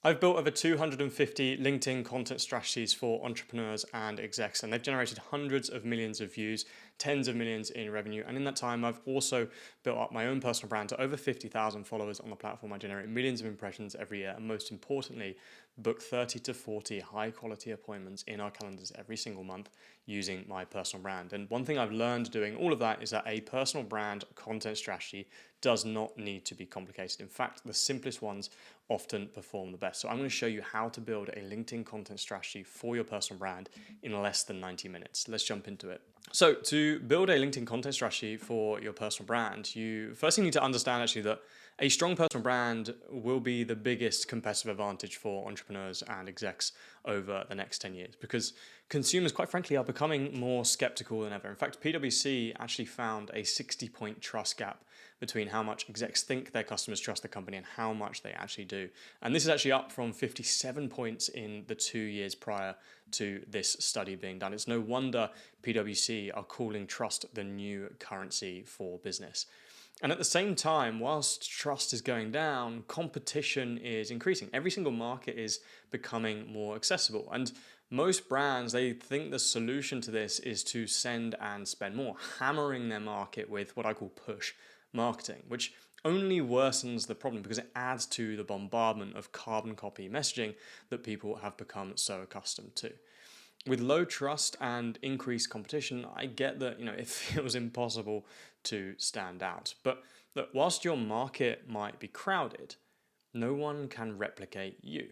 I've built over 250 LinkedIn content strategies for entrepreneurs and execs, and they've generated hundreds of millions of views, tens of millions in revenue. And in that time, I've also built up my own personal brand to over 50,000 followers on the platform. I generate millions of impressions every year, and most importantly, book 30 to 40 high quality appointments in our calendars every single month using my personal brand. And one thing I've learned doing all of that is that a personal brand content strategy does not need to be complicated. In fact, the simplest ones often perform the best. So I'm going to show you how to build a LinkedIn content strategy for your personal brand in less than 90 minutes. Let's jump into it. So to build a LinkedIn content strategy for your personal brand, you first need to understand actually that a strong personal brand will be the biggest competitive advantage for entrepreneurs and execs over the next 10 years, because consumers, quite frankly, are becoming more skeptical than ever. In fact, PwC actually found a 60-point trust gap between how much execs think their customers trust the company and how much they actually do. And this is actually up from 57 points in the 2 years prior to this study being done. It's no wonder PwC are calling trust the new currency for business. And at the same time, whilst trust is going down, competition is increasing. Every single market is becoming more accessible. And most brands, they think the solution to this is to send and spend more, hammering their market with what I call push marketing, which only worsens the problem because it adds to the bombardment of carbon copy messaging that people have become so accustomed to. With low trust and increased competition, I get that it feels impossible to stand out. But look, whilst your market might be crowded, no one can replicate you.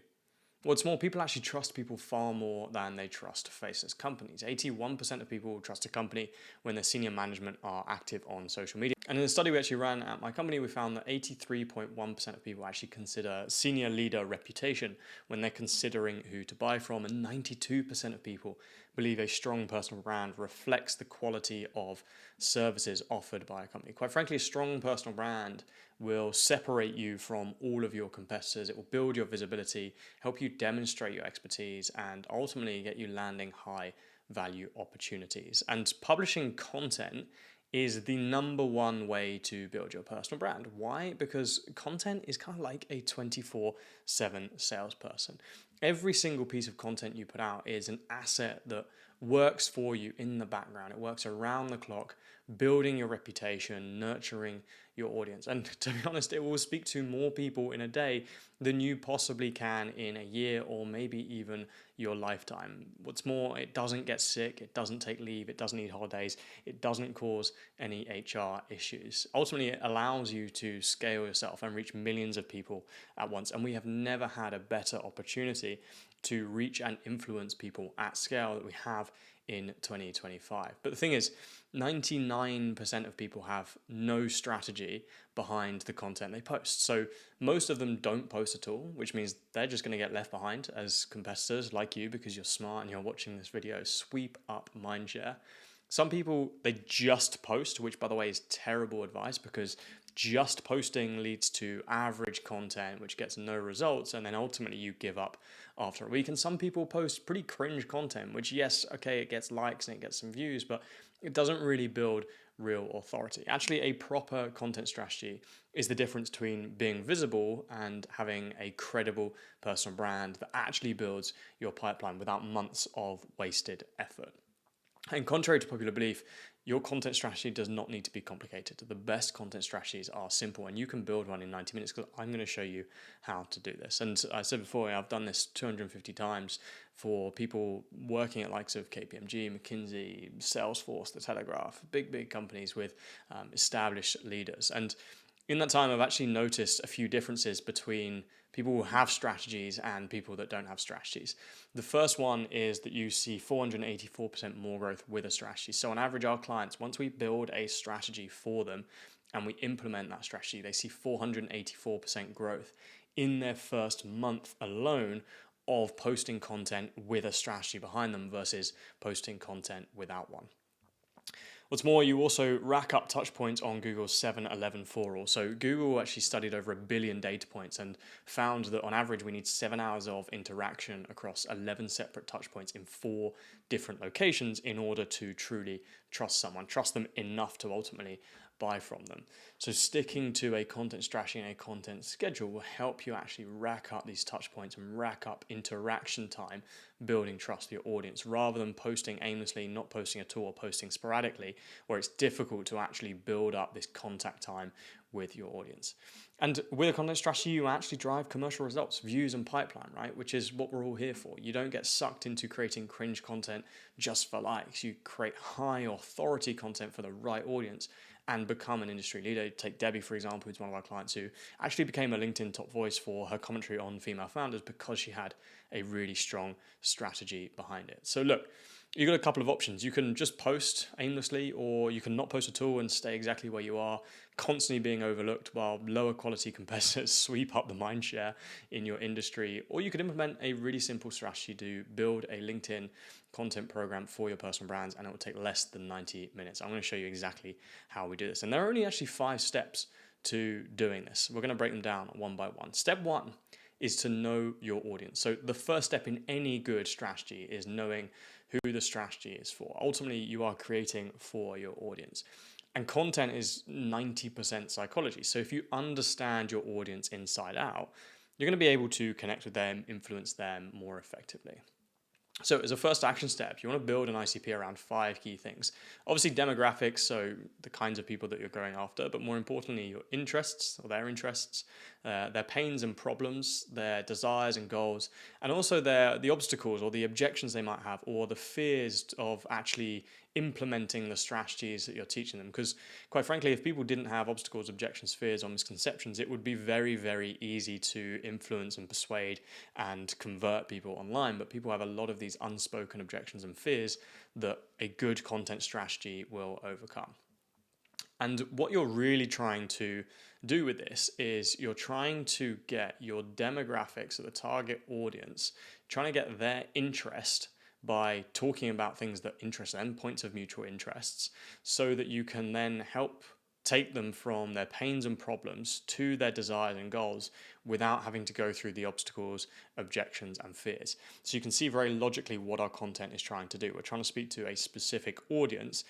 What's more, people actually trust people far more than they trust faceless companies. 81% of people trust a company when their senior management are active on social media. And in a study we actually ran at my company, we found that 83.1% of people actually consider senior leader reputation when they're considering who to buy from, and 92% of people believe a strong personal brand reflects the quality of services offered by a company. Quite frankly, a strong personal brand will separate you from all of your competitors. It will build your visibility, help you demonstrate your expertise, and ultimately get you landing high value opportunities. And publishing content is the number one way to build your personal brand. Why? Because content is kind of like a 24/7 salesperson. Every single piece of content you put out is an asset that works for you in the background. It works around the clock, building your reputation, nurturing your audience. And to be honest, it will speak to more people in a day than you possibly can in a year or maybe even your lifetime. What's more, it doesn't get sick, it doesn't take leave, it doesn't need holidays, it doesn't cause any HR issues. Ultimately, it allows you to scale yourself and reach millions of people at once. And we have never had a better opportunity to reach and influence people at scale that we have in 2025. But the thing is, 99% of people have no strategy behind the content they post. So most of them don't post at all, which means they're just going to get left behind as competitors like you, because you're smart and you're watching this video, sweep up mindshare. Some people, they just post, which by the way is terrible advice, because just posting leads to average content, which gets no results, and then ultimately you give up after a week. And some people post pretty cringe content, which, yes, okay, it gets likes and it gets some views, but it doesn't really build real authority. Actually, a proper content strategy is the difference between being visible and having a credible personal brand that actually builds your pipeline without months of wasted effort. And contrary to popular belief, your content strategy does not need to be complicated. The best content strategies are simple, and you can build one in 90 minutes because I'm going to show you how to do this. And I said before, I've done this 250 times for people working at likes of KPMG, McKinsey, Salesforce, The Telegraph, big companies with established leaders. And in that time, I've actually noticed a few differences between people who have strategies and people that don't have strategies. The first one is that you see 484% more growth with a strategy. So on average, our clients, once we build a strategy for them and we implement that strategy, they see 484% growth in their first month alone of posting content with a strategy behind them versus posting content without one. What's more, you also rack up touch points on Google's 7-11 for all. So Google actually studied over 1 billion data points and found that on average we need 7 hours of interaction across 11 separate touch points in 4 different locations in order to truly trust someone, trust them enough to ultimately buy from them. So sticking to a content strategy and a content schedule will help you actually rack up these touch points and rack up interaction time, building trust with your audience, rather than posting aimlessly, not posting at all, or posting sporadically, where it's difficult to actually build up this contact time with your audience. And with a content strategy, you actually drive commercial results, views, and pipeline, right? Which is what we're all here for. You don't get sucked into creating cringe content just for likes. You create high authority content for the right audience and become an industry leader. Take Debbie, for example, who's one of our clients, who actually became a LinkedIn top voice for her commentary on female founders because she had a really strong strategy behind it. So look, you've got a couple of options. You can just post aimlessly, or you can not post at all and stay exactly where you are, constantly being overlooked while lower quality competitors sweep up the mind share in your industry. Or you could implement a really simple strategy to build a LinkedIn content program for your personal brands, and it will take less than 90 minutes. I'm going to show you exactly how we do this. And there are only actually 5 steps to doing this. We're going to break them down one by one. Step 1 is to know your audience. So the first step in any good strategy is knowing who the strategy is for. Ultimately, you are creating for your audience. And content is 90% psychology. So if you understand your audience inside out, you're going to be able to connect with them, influence them more effectively. So as a first action step, you want to build an ICP around 5 key things. Obviously demographics, so the kinds of people that you're going after, but more importantly, your interests or their interests, their pains and problems, their desires and goals, and also the obstacles or the objections they might have, or the fears of actually implementing the strategies that you're teaching them. Because quite frankly, if people didn't have obstacles, objections, fears, or misconceptions, it would be very, very easy to influence and persuade and convert people online. But people have a lot of these unspoken objections and fears that a good content strategy will overcome. And what you're really trying to do with this is you're trying to get your demographics or the target audience, trying to get their interest by talking about things that interest them, points of mutual interests, so that you can then help take them from their pains and problems to their desires and goals without having to go through the obstacles, objections, and fears. So you can see very logically what our content is trying to do. We're trying to speak to a specific audience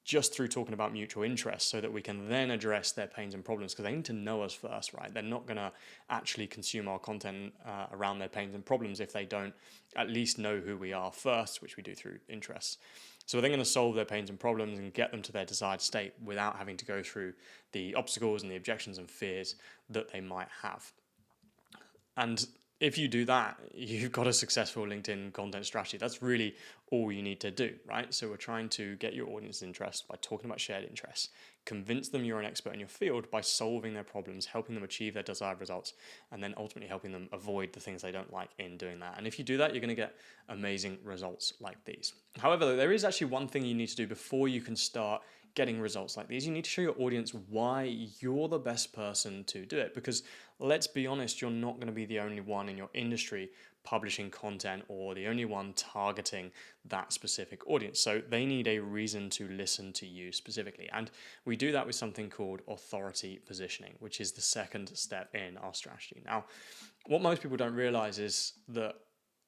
just through talking about mutual interests, so that we can then address their pains and problems, because they need to know us first, right? They're not going to actually consume our content around their pains and problems if they don't at least know who we are first, which we do through interests. So we're then going to solve their pains and problems and get them to their desired state without having to go through the obstacles and the objections and fears that they might have. And if you do that, you've got a successful LinkedIn content strategy. That's really all you need to do, right? So we're trying to get your audience's interest by talking about shared interests, convince them you're an expert in your field by solving their problems, helping them achieve their desired results, and then ultimately helping them avoid the things they don't like in doing that. And if you do that, you're going to get amazing results like these. However, there is actually one thing you need to do before you can start getting results like these. You need to show your audience why you're the best person to do it, because let's be honest, you're not going to be the only one in your industry publishing content or the only one targeting that specific audience. So they need a reason to listen to you specifically. And we do that with something called authority positioning, which is the second step in our strategy. Now, what most people don't realize is that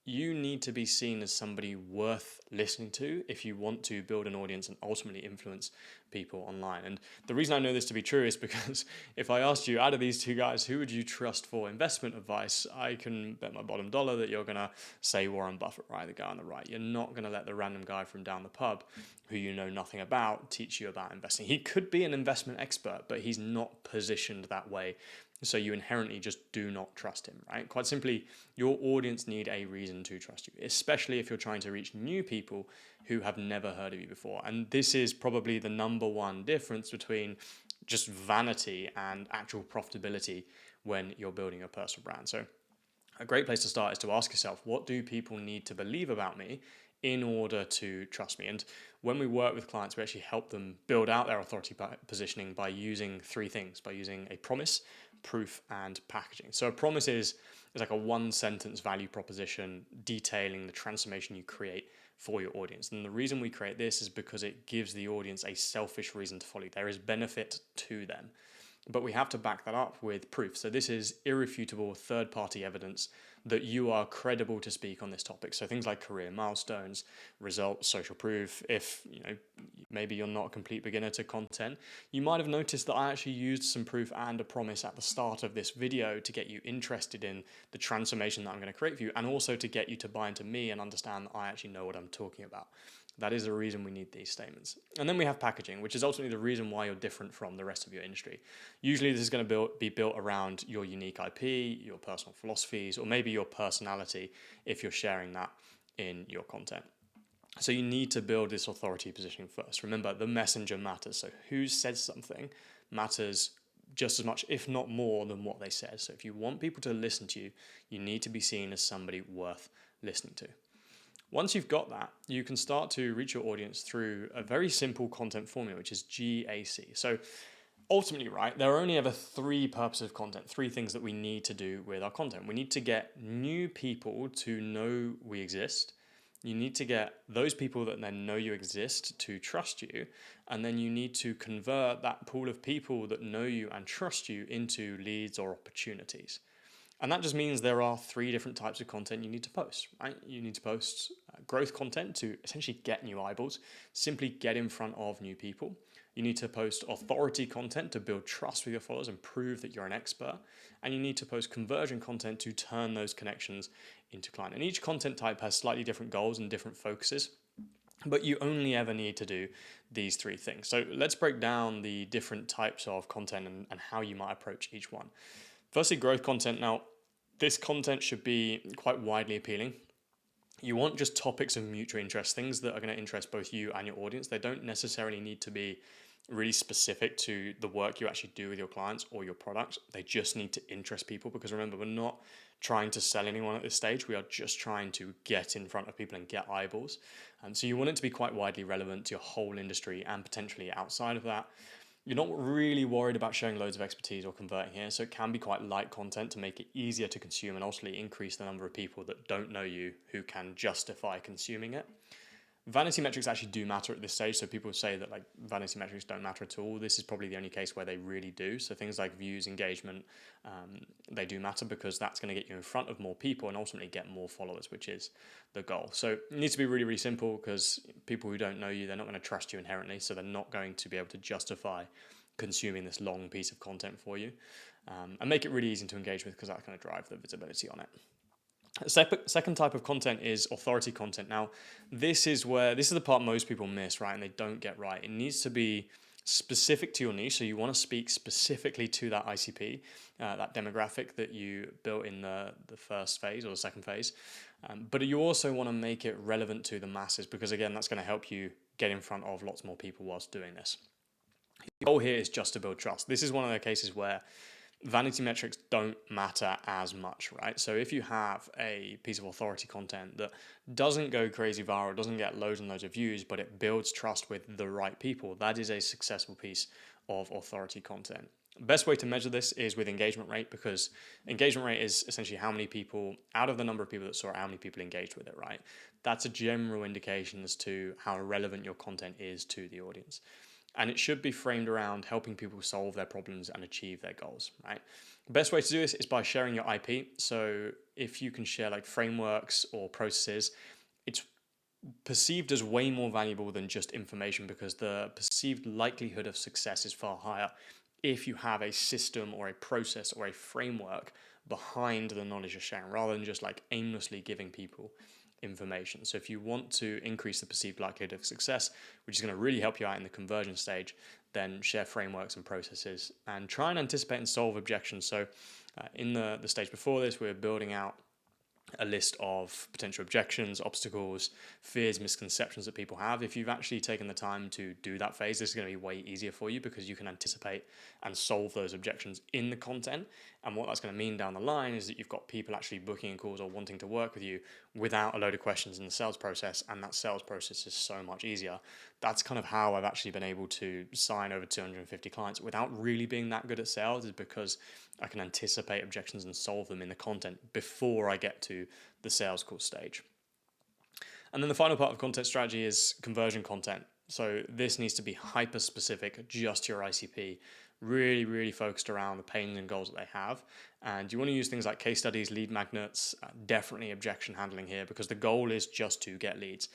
you need to be seen as somebody worth listening to if you want to build an audience and ultimately influence people online. And the reason I know this to be true is because if I asked you, out of these 2 guys, who would you trust for investment advice, I can bet my bottom dollar that you're going to say Warren Buffett, right? The guy on the right. You're not going to let the random guy from down the pub who you know nothing about teach you about investing. He could be an investment expert, but he's not positioned that way. So you inherently just do not trust him, right? Quite simply, your audience need a reason to trust you, especially if you're trying to reach new people who have never heard of you before. And this is probably the number one difference between just vanity and actual profitability when you're building a personal brand. So a great place to start is to ask yourself, what do people need to believe about me in order to trust me? And when we work with clients, we actually help them build out their authority positioning by using 3 things, by using a promise, proof, and packaging. So a promise is like a 1-sentence value proposition detailing the transformation you create for your audience. And the reason we create this is because it gives the audience a selfish reason to follow you. There is benefit to them. but we have to back that up with proof. So this is irrefutable third-party evidence that you are credible to speak on this topic. So things like career milestones, results, social proof. If maybe you're not a complete beginner to content, you might have noticed that I actually used some proof and a promise at the start of this video to get you interested in the transformation that I'm going to create for you, and also to get you to buy into me and understand that I actually know what I'm talking about. That is the reason we need these statements. And then we have packaging, which is ultimately the reason why you're different from the rest of your industry. Usually this is going to be built around your unique IP, your personal philosophies, or maybe your personality if you're sharing that in your content. So you need to build this authority positioning first. Remember, the messenger matters. So who says something matters just as much, if not more, than what they said. So if you want people to listen to you, you need to be seen as somebody worth listening to. Once you've got that, you can start to reach your audience through a very simple content formula, which is GAC. So ultimately, right, there are only ever three purposes of content, three things that we need to do with our content. We need to get new people to know we exist. You need to get those people that then know you exist to trust you. And then you need to convert that pool of people that know you and trust you into leads or opportunities. And that just means there are three different types of content you need to post, right? You need to post growth content to essentially get new eyeballs, simply get in front of new people. You need to post authority content to build trust with your followers and prove that you're an expert. And you need to post conversion content to turn those connections into client. And each content type has slightly different goals and different focuses, but you only ever need to do these three things. So let's break down the different types of content and how you might approach each one. Firstly, growth content. Now, this content should be quite widely appealing. You want just topics of mutual interest, things that are going to interest both you and your audience. They don't necessarily need to be really specific to the work you actually do with your clients or your products. They just need to interest people, because remember, we're not trying to sell anyone at this stage. We are just trying to get in front of people and get eyeballs. And so you want it to be quite widely relevant to your whole industry and potentially outside of that. You're not really worried about showing loads of expertise or converting here, so it can be quite light content to make it easier to consume and ultimately increase the number of people that don't know you who can justify consuming it. Vanity metrics actually do matter at this stage, so people say that like vanity metrics don't matter at all. This is probably the only case where they really do. So things like views, engagement, they do matter, because that's going to get you in front of more people and ultimately get more followers, which is the goal. So it needs to be really, really simple, because people who don't know you, they're not going to trust you inherently, so they're not going to be able to justify consuming this long piece of content for you. And make it really easy to engage with, because that's going to drive the visibility on it. Second type of content is authority content. Now, this is the part most people miss, right? And they don't get right. It needs to be specific to your niche. So you want to speak specifically to that ICP, that demographic that you built in the first phase or the second phase. But you also want to make it relevant to the masses, because again, that's going to help you get in front of lots more people whilst doing this. The goal here is just to build trust. This is one of the cases where vanity metrics don't matter as much, right? So if you have a piece of authority content that doesn't go crazy viral, doesn't get loads and loads of views, but it builds trust with the right people, that is a successful piece of authority content. Best way to measure this is with engagement rate, because engagement rate is essentially how many people, out of the number of people that saw it, how many people engaged with it, right? That's a general indication as to how relevant your content is to the audience. And it should be framed around helping people solve their problems and achieve their goals, right? The best way to do this is by sharing your IP. So if you can share like frameworks or processes, it's perceived as way more valuable than just information, because the perceived likelihood of success is far higher if you have a system or a process or a framework behind the knowledge you're sharing, rather than just like aimlessly giving people information. So if you want to increase the perceived likelihood of success, which is going to really help you out in the conversion stage, then share frameworks and processes and try and anticipate and solve objections. So in the stage before this, we're building out a list of potential objections, obstacles, fears, misconceptions that people have. If you've actually taken the time to do that phase, this is going to be way easier for you, because you can anticipate and solve those objections in the content. And what that's going to mean down the line is that you've got people actually booking calls or wanting to work with you without a load of questions in the sales process, and that sales process is so much easier. That's kind of how I've actually been able to sign over 250 clients without really being that good at sales, is because I can anticipate objections and solve them in the content before I get to the sales call stage. And then the final part of content strategy is conversion content. So this needs to be hyper specific, just to your ICP, really, really focused around the pains and goals that they have. And you want to use things like case studies, lead magnets, definitely objection handling here, because the goal is just to get leads.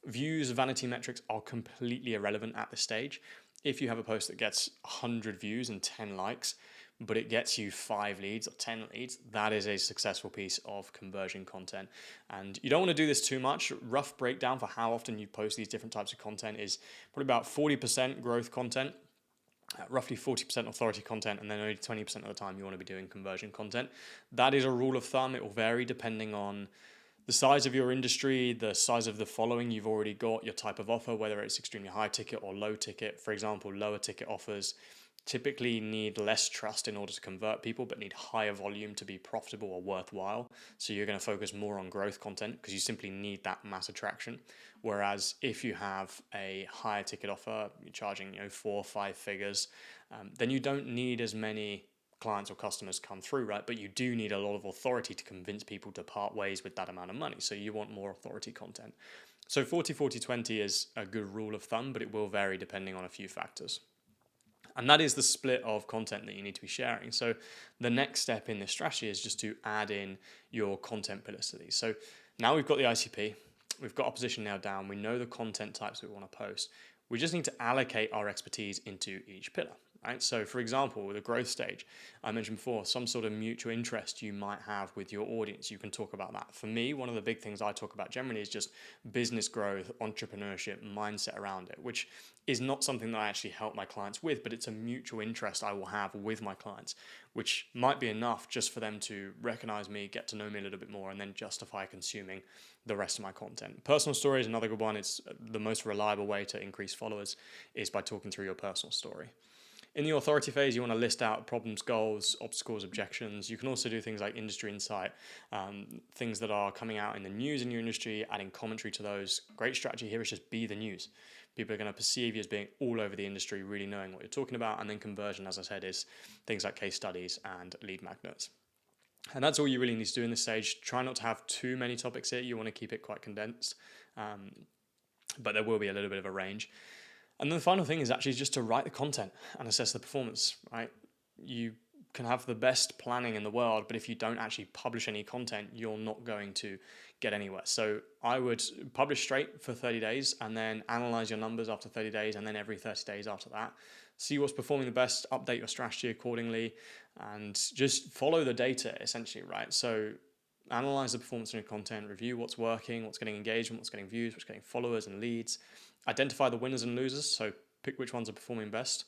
Views, vanity metrics are completely irrelevant at this stage. If you have a post that gets 100 views and 10 likes, but it gets you 5 leads or 10 leads, that is a successful piece of conversion content. And you don't want to do this too much. Rough breakdown for how often you post these different types of content is probably about 40% growth content, roughly 40% authority content, and then only 20% of the time you want to be doing conversion content. That is a rule of thumb. It will vary depending on the size of your industry, the size of the following you've already got, your type of offer, whether it's extremely high ticket or low ticket. For example, lower ticket offers typically need less trust in order to convert people, but need higher volume to be profitable or worthwhile. So you're going to focus more on growth content because you simply need that mass attraction. Whereas if you have a higher ticket offer, you're charging 4 or 5 figures, then you don't need as many clients or customers come through, right? But you do need a lot of authority to convince people to part ways with that amount of money. So you want more authority content. So 40, 40, 20 is a good rule of thumb, but it will vary depending on a few factors. And that is the split of content that you need to be sharing. So the next step in this strategy is just to add in your content pillars to these. So now we've got the ICP, we've got our position nailed down, we know the content types we want to post. We just need to allocate our expertise into each pillar. Right? So for example, with a growth stage, I mentioned before, some sort of mutual interest you might have with your audience, you can talk about that. For me, one of the big things I talk about generally is just business growth, entrepreneurship, mindset around it, which is not something that I actually help my clients with, but it's a mutual interest I will have with my clients, which might be enough just for them to recognize me, get to know me a little bit more, and then justify consuming the rest of my content. Personal story is another good one. It's the most reliable way to increase followers is by talking through your personal story. In the authority phase, you want to list out problems, goals, obstacles, objections. You can also do things like industry insight, things that are coming out in the news in your industry, adding commentary to those. Great strategy here is just be the news. People are going to perceive you as being all over the industry, really knowing what you're talking about. And then conversion, as I said, is things like case studies and lead magnets. And that's all you really need to do in this stage. Try not to have too many topics here. You want to keep it quite condensed, but there will be a little bit of a range. And then the final thing is actually just to write the content and assess the performance, right? You can have the best planning in the world, but if you don't actually publish any content, you're not going to get anywhere. So I would publish straight for 30 days and then analyze your numbers after 30 days and then every 30 days after that. See what's performing the best, update your strategy accordingly, and just follow the data essentially, right? So analyze the performance of your content, review what's working, what's getting engagement, what's getting views, what's getting followers and leads. Identify the winners and losers, so pick which ones are performing best,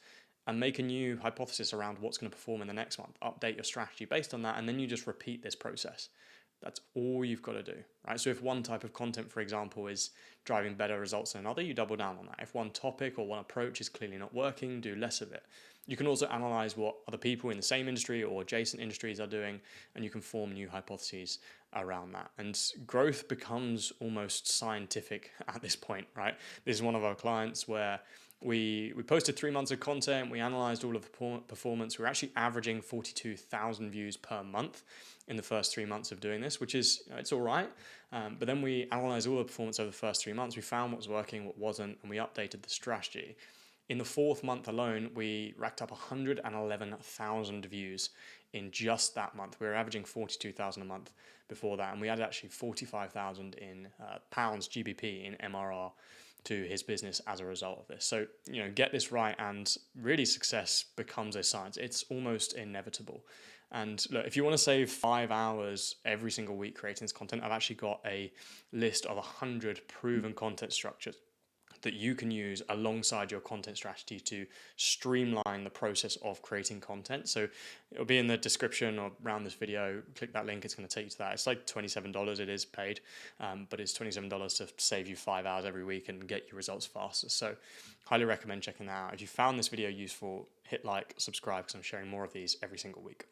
and make a new hypothesis around what's going to perform in the next month. Update your strategy based on that, and then you just repeat this process. That's all you've got to do, right? So if one type of content, for example, is driving better results than another, you double down on that. If one topic or one approach is clearly not working, do less of it. You can also analyze what other people in the same industry or adjacent industries are doing, and you can form new hypotheses around that. And growth becomes almost scientific at this point, right? This is one of our clients where we posted 3 months of content. We analyzed all of the performance. We're actually averaging 42,000 views per month in the first 3 months of doing this, which is, it's all right. But then we analyzed all the performance over the first 3 months. We found what was working, what wasn't, and we updated the strategy. In the 4th month alone, we racked up 111,000 views in just that month. We were averaging 42,000 a month before that, and we had actually 45,000 in pounds, GBP, in MRR to his business as a result of this. So, get this right, and really success becomes a science. It's almost inevitable. And look, if you want to save 5 hours every single week creating this content, I've actually got a list of 100 proven content structures that you can use alongside your content strategy to streamline the process of creating content. So it'll be in the description or around this video. Click that link, it's going to take you to that. It's like $27, it is paid, but it's $27 to save you 5 hours every week and get your results faster. So highly recommend checking that out. If you found this video useful, hit like, subscribe, because I'm sharing more of these every single week.